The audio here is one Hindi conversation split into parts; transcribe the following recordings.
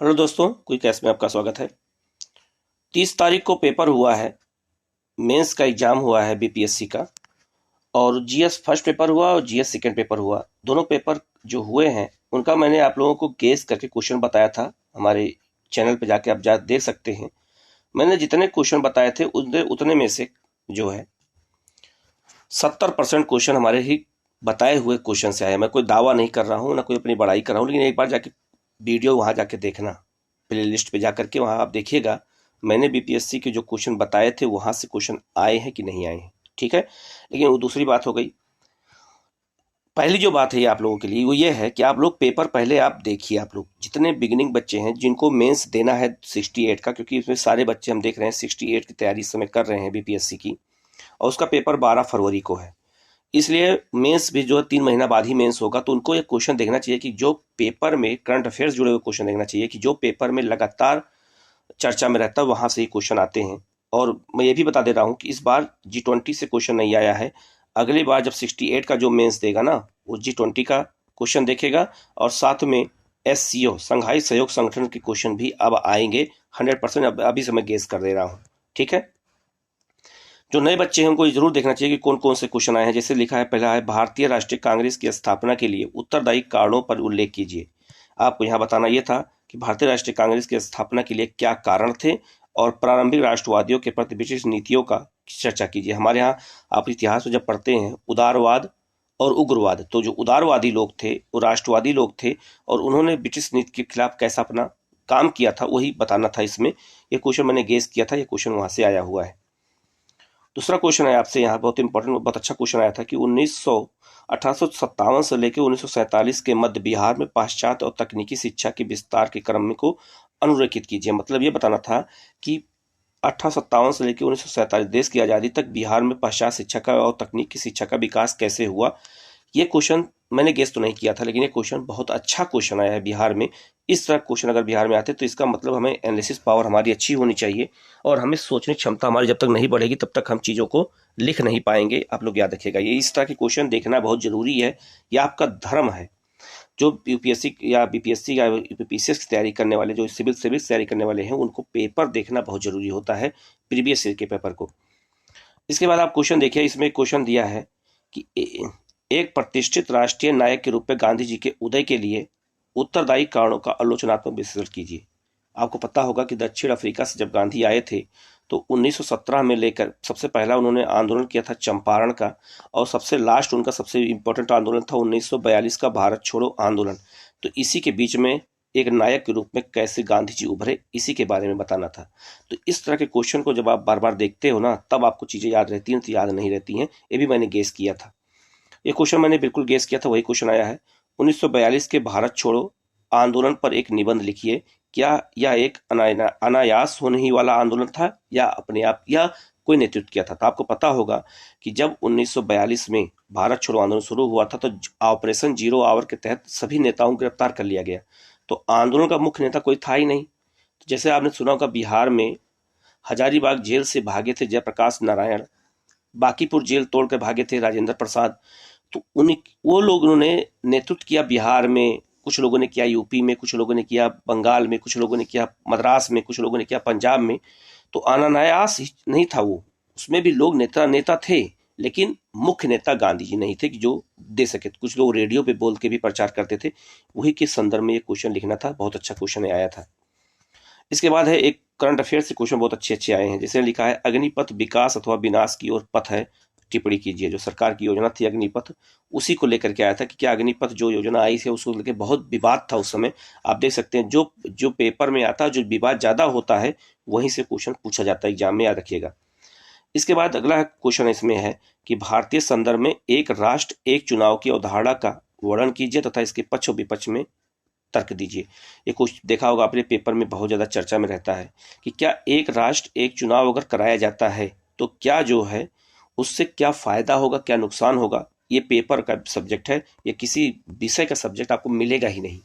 हेलो दोस्तों, क्विक कैश में आपका स्वागत है। 30 तारीख को पेपर हुआ है, मेंस का एग्जाम हुआ है बीपीएससी का। और जीएस फर्स्ट पेपर हुआ और जीएस सेकंड पेपर हुआ। दोनों पेपर जो हुए हैं उनका मैंने आप लोगों को गेस करके क्वेश्चन बताया था। हमारे चैनल पे जाके आप जा देख सकते हैं। मैंने जितने क्वेश्चन बताए थे उतने उतने में से जो है 70% क्वेश्चन हमारे ही बताए हुए क्वेश्चन से आए। मैं कोई दावा नहीं कर रहा हूँ, ना कोई अपनी बड़ाई कर रहा हूँ, लेकिन एक बार जाके वीडियो वहाँ जाके देखना, प्ले लिस्ट पे जा करके वहाँ आप देखिएगा मैंने बीपीएससी के जो क्वेश्चन बताए थे वहाँ से क्वेश्चन आए हैं कि नहीं आए हैं। ठीक है, लेकिन वो दूसरी बात हो गई। पहली जो बात है ये आप लोगों के लिए वो ये है कि आप लोग पेपर पहले आप देखिए। आप लोग जितने बिगिनिंग बच्चे हैं जिनको मेंस देना है 68 का, क्योंकि इसमें सारे बच्चे हम देख रहे हैं 68 की तैयारी इस समय कर रहे हैं बीपीएससी की, और उसका पेपर 12 फरवरी को है। इसलिए मेंस भी जो है 3 महीना बाद ही मेंस होगा, तो उनको ये क्वेश्चन देखना चाहिए कि जो पेपर में करंट अफेयर्स जुड़े हुए क्वेश्चन देखना चाहिए कि जो पेपर में लगातार चर्चा में रहता है वहां से ही क्वेश्चन आते हैं। और मैं ये भी बता दे रहा हूँ कि इस बार G20 से क्वेश्चन नहीं आया है। अगली बार जब 68 का जो मेंस देगा ना, वो G20 का क्वेश्चन देखेगा, और साथ में SCO संघाई सहयोग संगठन के क्वेश्चन भी अब आएंगे 100%। अभी से मैं गेस कर दे रहा हूँ। ठीक है, जो नए बच्चे हैं उनको ये जरूर देखना चाहिए कि कौन कौन से क्वेश्चन आए हैं। जैसे लिखा है, पहला है भारतीय राष्ट्रीय कांग्रेस की स्थापना के लिए उत्तरदायी कारणों पर उल्लेख कीजिए। आपको यहाँ बताना ये था कि भारतीय राष्ट्रीय कांग्रेस की स्थापना के लिए क्या कारण थे, और प्रारंभिक राष्ट्रवादियों के प्रति ब्रिटिश नीतियों का चर्चा कीजिए। हमारे यहाँ आप इतिहास में जब पढ़ते हैं उदारवाद और उग्रवाद, तो जो उदारवादी लोग थे वो राष्ट्रवादी लोग थे, और उन्होंने ब्रिटिश नीति के खिलाफ कैसा अपना काम किया था वही बताना था इसमें। ये क्वेश्चन मैंने गेस किया था, ये क्वेश्चन वहां से आया हुआ है। दूसरा क्वेश्चन है आपसे यहाँ, बहुत इंपॉर्टेंट, बहुत अच्छा क्वेश्चन आया था कि 1857 से लेकर 1947 के मध्य बिहार में पाश्चात्य और तकनीकी शिक्षा के विस्तार के क्रम को अनुरेखित कीजिए। मतलब ये बताना था कि 1857 से लेकर 1947 देश की आज़ादी तक बिहार में पाश्चात्य शिक्षा का और तकनीकी शिक्षा का विकास कैसे हुआ। ये क्वेश्चन मैंने गेस तो नहीं किया था, लेकिन ये क्वेश्चन बहुत अच्छा क्वेश्चन आया है बिहार में। इस तरह क्वेश्चन अगर बिहार में आते तो इसका मतलब हमें एनालिसिस पावर हमारी अच्छी होनी चाहिए, और हमें सोचने की क्षमता हमारी जब तक नहीं बढ़ेगी तब तक हम चीज़ों को लिख नहीं पाएंगे। आप लोग याद रखिएगा, ये इस तरह के क्वेश्चन देखना बहुत जरूरी है। ये आपका धर्म है। जो यूपीएससी या बीपीएससी या यूपीपीसीएस की तैयारी करने वाले, जो सिविल सर्विस तैयारी करने वाले हैं, उनको पेपर देखना बहुत जरूरी होता है, प्रीवियस ईयर के पेपर को। इसके बाद आप क्वेश्चन देखिए, इसमें क्वेश्चन दिया है कि एक प्रतिष्ठित राष्ट्रीय नायक के रूप में गांधी जी के उदय के लिए उत्तरदायी कारणों का आलोचनात्मक विश्लेषण कीजिए। आपको पता होगा कि दक्षिण अफ्रीका से जब गांधी आए थे तो 1917 में लेकर सबसे पहला उन्होंने आंदोलन किया था चंपारण का, और सबसे लास्ट उनका सबसे इम्पोर्टेंट आंदोलन था 1942 का भारत छोड़ो आंदोलन। तो इसी के बीच में एक नायक के रूप में कैसे गांधी जी उभरे, इसी के बारे में बताना था। तो इस तरह के क्वेश्चन को जब आप बार बार देखते हो ना, तब आपको चीज़ें याद रहती हैं, तो याद नहीं रहती हैं। ये भी मैंने गेस किया था, ये क्वेश्चन मैंने बिल्कुल गेस किया था, वही क्वेश्चन आया है। 1942 के भारत छोड़ो आंदोलन पर एक निबंध लिखिए। क्या यह एक अनायास होने ही वाला आंदोलन था, या अपने आप, या कोई नेतृत्व किया था। तो आपको पता होगा कि जब 1942 में भारत छोड़ो आंदोलन शुरू हुआ था तो ऑपरेशन जीरो आवर के तहत सभी नेताओं को गिरफ्तार कर लिया गया। तो आंदोलन का मुख्य नेता कोई था ही नहीं। तो जैसे आपने सुना होगा, बिहार में हजारीबाग जेल से भागे थे जयप्रकाश नारायण, बांकीपुर जेल तोड़ कर भागे थे राजेंद्र प्रसाद। तो उन्हीं वो लोगों ने नेतृत्व किया बिहार में, कुछ लोगों ने किया यूपी में, कुछ लोगों ने किया बंगाल में, कुछ लोगों ने किया मद्रास में, कुछ लोगों ने किया पंजाब में। तो अनायास नहीं था वो, उसमें भी लोग नेता नेता थे, लेकिन मुख्य नेता गांधी जी नहीं थे कि जो दे सके। कुछ लोग रेडियो पे बोल के भी प्रचार करते थे। वही के संदर्भ में ये क्वेश्चन लिखना था। बहुत अच्छा क्वेश्चन आया था। इसके बाद है एक करंट अफेयर से क्वेश्चन बहुत अच्छे अच्छे आए हैं। जैसे लिखा है, अग्निपथ विकास अथवा विनाश की ओर पथ है, टिप्पणी कीजिए। जो सरकार की योजना थी अग्निपथ, उसी को लेकर के आया था कि क्या अग्निपथ जो योजना आई थी उसको लेकर बहुत विवाद था उस समय। आप देख सकते हैं जो जो पेपर में आता है, जो विवाद ज्यादा होता है वहीं से क्वेश्चन पूछा जाता है एग्जाम में, याद रखिएगा। इसके बाद अगला क्वेश्चन इसमें है कि भारतीय संदर्भ में एक राष्ट्र एक चुनाव की अवधारणा का वर्णन कीजिए तथा इसके पक्ष और विपक्ष में तर्क दीजिए। ये कुछ देखा होगा आपने, पेपर में बहुत ज्यादा चर्चा में रहता है कि क्या एक राष्ट्र एक चुनाव अगर कराया जाता है तो क्या जो है उससे क्या फायदा होगा, क्या नुकसान होगा। ये पेपर का सब्जेक्ट है, ये किसी विषय का सब्जेक्ट आपको मिलेगा ही नहीं।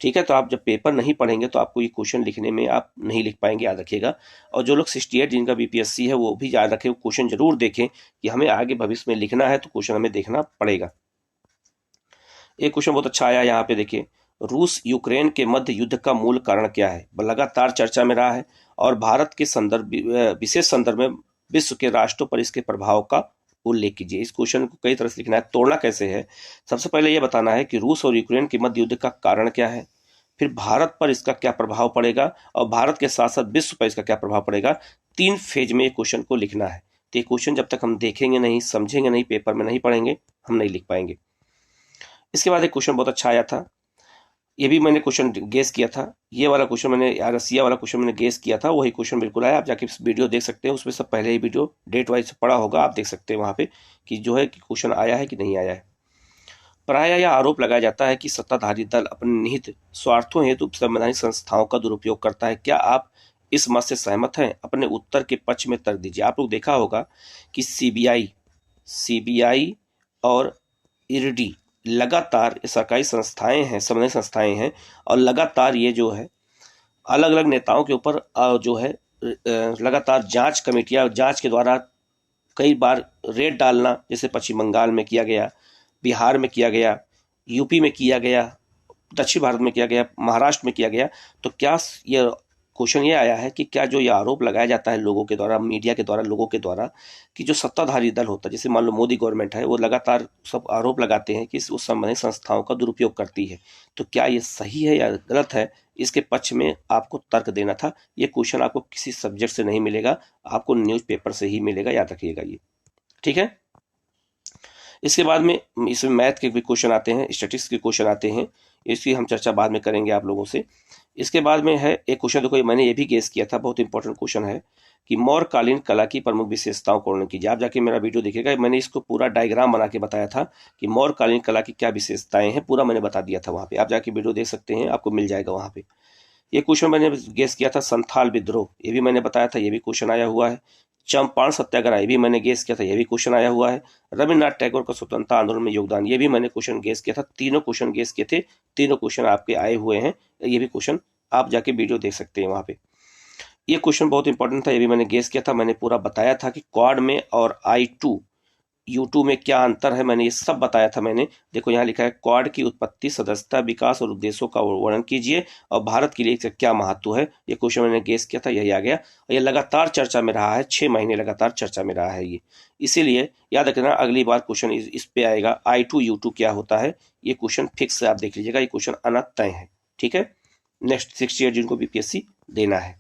ठीक है, तो आप जब पेपर नहीं पढ़ेंगे तो आपको ये क्वेश्चन लिखने में आप नहीं लिख पाएंगे, याद रखिएगा। और जो लोग 68 जिनका बीपीएससी है वो भी याद रखें, क्वेश्चन जरूर देखें कि हमें आगे भविष्य में लिखना है तो क्वेश्चन हमें देखना पड़ेगा। एक क्वेश्चन बहुत अच्छा आया यहाँ पे, देखिए। रूस यूक्रेन के मध्य युद्ध का मूल कारण क्या है, लगातार चर्चा में रहा है और भारत के विशेष संदर्भ में विश्व के राष्ट्रों पर इसके प्रभाव का उल्लेख कीजिए। इस क्वेश्चन को कई तरह से लिखना है, तोड़ना कैसे है। सबसे पहले यह बताना है कि रूस और यूक्रेन के मध्य युद्ध का कारण क्या है, फिर भारत पर इसका क्या प्रभाव पड़ेगा और भारत के साथ साथ विश्व पर इसका क्या प्रभाव पड़ेगा। 3 फेज में ये क्वेश्चन को लिखना है। तो ये क्वेश्चन जब तक हम देखेंगे नहीं, समझेंगे नहीं, पेपर में नहीं पढ़ेंगे, हम नहीं लिख पाएंगे। इसके बाद एक क्वेश्चन बहुत अच्छा आया था, ये भी मैंने क्वेश्चन गेस किया था। ये वाला क्वेश्चन मैंने रसिया वाला क्वेश्चन मैंने गेस किया था, वही क्वेश्चन बिल्कुल आया। आप जाके वीडियो देख सकते हैं, उसमें सब पहले ही वीडियो डेट वाइज पड़ा होगा, आप देख सकते हैं वहाँ पे कि जो है कि क्वेश्चन आया है कि नहीं आया है। प्रायः यह आरोप लगाया जाता है कि सत्ताधारी दल अपने निहित स्वार्थों हेतु संवैधानिक संस्थाओं का दुरुपयोग करता है। क्या आप इस मत से सहमत हैं? अपने उत्तर के पक्ष में तर्क दीजिए। आप लोग देखा होगा कि सीबीआई और ईडी लगातार सरकारी संस्थाएं हैं, संवैधानिक संस्थाएं हैं, और लगातार ये जो है अलग अलग नेताओं के ऊपर जो है लगातार जांच कमेटियां, जांच के द्वारा कई बार रेड डालना, जैसे पश्चिम बंगाल में किया गया, बिहार में किया गया, यूपी में किया गया, दक्षिण भारत में किया गया, महाराष्ट्र में किया गया। तो क्या ये क्वेश्चन ये आया है कि क्या जो ये आरोप लगाया जाता है लोगों के द्वारा, मीडिया के द्वारा, लोगों के द्वारा, कि जो सत्ताधारी दल होता है, जैसे मान लो मोदी गवर्नमेंट है, वो लगातार सब आरोप लगाते हैं कि उस संबंधित संस्थाओं का दुरुपयोग करती है, तो क्या ये सही है या गलत है? इसके पक्ष में आपको तर्क देना था। ये क्वेश्चन आपको किसी सब्जेक्ट से नहीं मिलेगा, आपको न्यूज़पेपर से ही मिलेगा, याद रखिएगा ये, ठीक है। इसके बाद में इसमें मैथ के भी क्वेश्चन आते हैं, स्टैटिस्टिक्स के क्वेश्चन आते हैं, इसकी हम चर्चा बाद में करेंगे आप लोगों से। इसके बाद में है एक क्वेश्चन, देखो मैंने ये भी गेस किया था, बहुत इंपॉर्टेंट क्वेश्चन है कि मौर्यकालीन कला की प्रमुख विशेषताओं को वर्णन कीजिए। आप जाके मेरा वीडियो देखिएगा, मैंने इसको पूरा डायग्राम बना के बताया था कि मौर्यकालीन कला की क्या विशेषताएं हैं, पूरा मैंने बता दिया था वहाँ पे। आप जाके वीडियो देख सकते हैं, आपको मिल जाएगा वहाँ पे। ये क्वेश्चन मैंने गेस किया था। संथाल विद्रोह, ये भी मैंने बताया था, ये भी क्वेश्चन आया हुआ है। चंपारण सत्याग्रह, ये भी मैंने गेस किया था, ये भी क्वेश्चन आया हुआ है। रविन्द्रनाथ टैगोर का स्वतंत्रता आंदोलन में योगदान, ये भी मैंने क्वेश्चन गेस किया था। तीनों क्वेश्चन गेस किए थे, तीनों क्वेश्चन आपके आए हुए हैं। ये भी क्वेश्चन आप जाके वीडियो देख सकते हैं वहाँ पे। ये क्वेश्चन बहुत इंपॉर्टेंट था, ये भी मैंने गेस किया था। मैंने पूरा बताया था कि क्वाड में और I2 U2 में क्या अंतर है, मैंने ये सब बताया था। मैंने देखो यहाँ लिखा है, क्वाड की उत्पत्ति, सदस्यता, विकास और उद्देश्यों का वर्णन कीजिए और भारत के लिए इसका क्या महत्व है। ये क्वेश्चन मैंने गेस किया था, यही आ गया। और ये लगातार चर्चा में रहा है, 6 महीने लगातार चर्चा में रहा है ये, इसीलिए याद रखना अगली बार क्वेश्चन इस पे आएगा, I2 U2 क्या होता है, ये क्वेश्चन फिक्स से आप देख लीजिएगा, ये क्वेश्चन आना तय है, ठीक है। नेक्स्ट 68 जिनको BPSC देना है।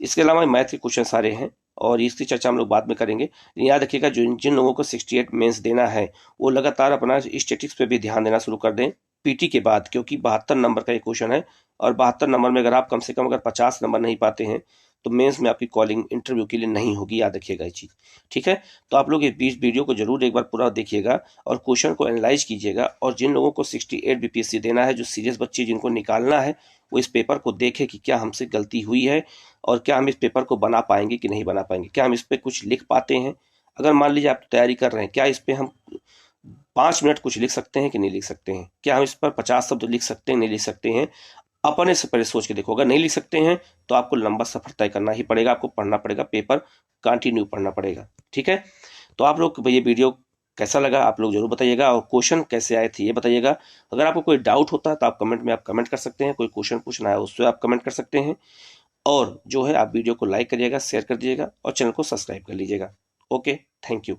इसके अलावा मैथ के क्वेश्चन सारे हैं और इसकी चर्चा हम लोग बाद में करेंगे। याद रखिएगा जिन लोगों को 68 मेंस देना है वो लगातार अपना स्टैटिस्टिक्स पे भी ध्यान देना शुरू कर दें पीटी के बाद, क्योंकि 72 नंबर का एक क्वेश्चन है और 72 नंबर में अगर आप कम से कम अगर 50 नंबर नहीं पाते हैं तो मेंस में आपकी कॉलिंग इंटरव्यू के लिए नहीं होगी, याद रखिएगा ये चीज़, ठीक है। तो आप लोग ये वीडियो को जरूर एक बार पूरा देखिएगा और क्वेश्चन को एनालाइज कीजिएगा। और जिन लोगों को 68 BPSC देना है, जो सीरियस बच्चे जिनको निकालना है, वो इस पेपर को देखें कि क्या हमसे गलती हुई है और क्या हम इस पेपर को बना पाएंगे कि नहीं बना पाएंगे, क्या हम इस पर कुछ लिख पाते हैं। अगर मान लीजिए आप तैयारी कर रहे हैं, क्या इस पर हम 5 मिनट कुछ लिख सकते हैं कि नहीं लिख सकते हैं, क्या हम इस पर 50 शब्द लिख सकते हैं नहीं लिख सकते हैं। अपने से पहले सोच के देखो, अगर नहीं लिख सकते हैं तो आपको लंबा सफर तय करना ही पड़ेगा, आपको पढ़ना पड़ेगा, पेपर कंटिन्यू पढ़ना पड़ेगा, ठीक है। तो आप लोग ये वीडियो कैसा लगा आप लोग जरूर बताइएगा और क्वेश्चन कैसे आए थे ये बताइएगा। अगर आपको कोई डाउट होता है तो आप कमेंट में आप कमेंट कर सकते हैं, कोई क्वेश्चन पूछना है उससे आप कमेंट कर सकते हैं। और जो है आप वीडियो को लाइक करिएगा, शेयर कर दीजिएगा और चैनल को सब्सक्राइब कर लीजिएगा। Okay, thank you.